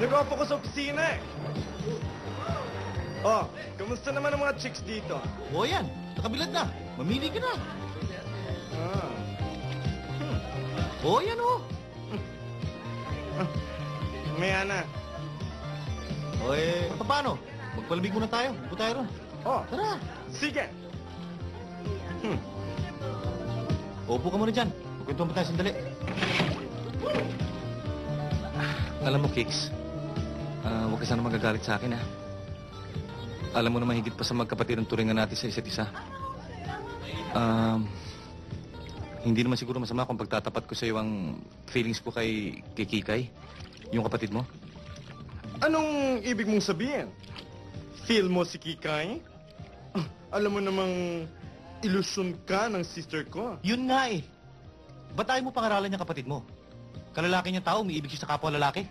Nag-off ako sa opisina eh. Oh, kamusta naman ang mga chicks dito? O yan, nakabilad na. Mamili ka na. Ah. O yan o. Maya na. O paano? Magpalamig muna tayo. Upo tayo ron. Oh, Tara. sige. Upo ka muna dyan. Magkwentuhan pa tayo sandali. Alam mo, Kicks, huwag ka sana magagalit sa akin, ha? Alam mo na mahigit pa sa magkapatid ang turingan natin sa isa't isa. Hindi naman siguro masama kung pagtatapat ko sa iyo ang feelings ko kay Kikay, yung kapatid mo. Anong ibig mong sabihin? Feel mo si Kikay? Alam mo namang ilusyon ka ng sister ko. Yun nga eh. Ba't tayo mo pangaralan niya kapatid mo? Kalalaki niya tao, may ibig siya sa kapwa lalaki.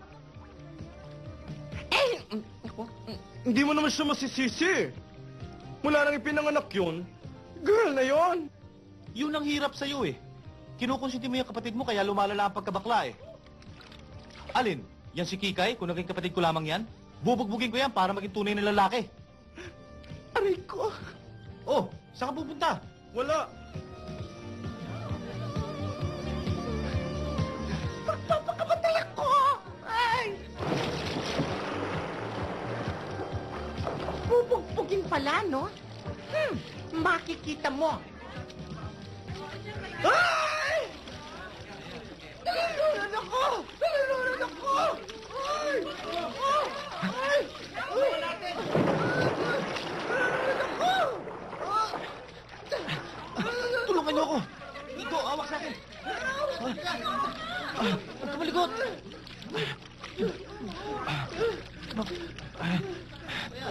Hindi mo naman siya masisisi. Mula nang ipinanganak yun, girl na yon. Yun ang hirap sa'yo eh. Kinukonsinti mo yung kapatid mo kaya lumalala ang pagkabakla eh. Alin? Yan si Kikay? Kung naging kapatid ko lamang yan? Bubugbugin ko yan para maging tunay na lalaki. Aray ko. Oh, saan ka pupunta? Wala. Magpapakamatay ako! Ay! Bubugbugin pala, no? Makikita mo. Ay! Nalulunan ako! Nalulunan ako! Ay! Ay! Ay! Tulungan niyo ako! Ito, awak sa akin! Huwag ka maligot!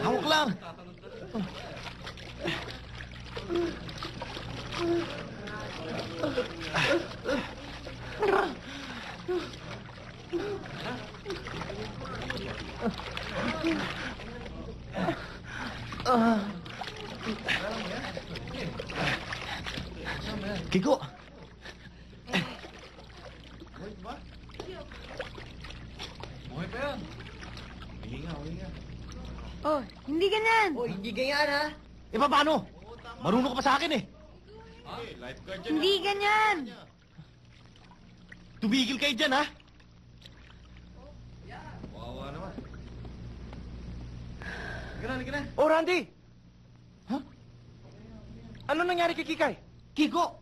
Hawak lang! Kiko! Oh, hindi ganyan. Oh, hindi ganyan, ha? Eh, paano? Marunong ka pa sa akin eh. Hindi ganyan. Tumigil kayo dyan, ha? Oh, Randy! Ha? Ano nangyari kay Kikay? Kiko!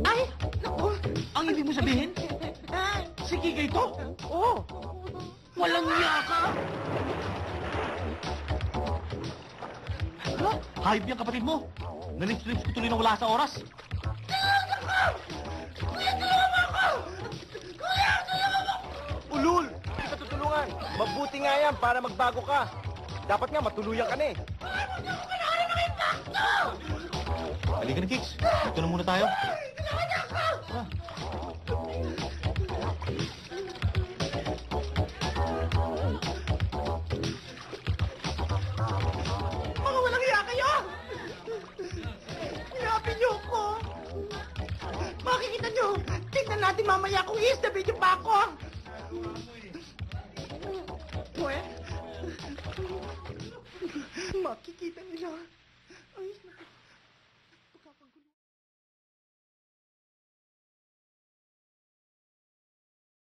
Ay, naku. Ang ibig mo sabihin? Si Kikay to? Oh! Walang niya ka! Hala, hayop yung kapatid mo. Nalips-lips ko tuloy na wala sa oras. Ulul! Hindi ka tutulungan. Mabuti nga yan para magbago ka. Dapat nga matuluyan ka na eh. Halika na, Kicks. Dito na muna tayo. Tara. Mga walang iya kayo! Hinapin niyo ko! Makikita niyo! Tignan natin mamaya kung i-istabid niyo pa ako! Makikita nila.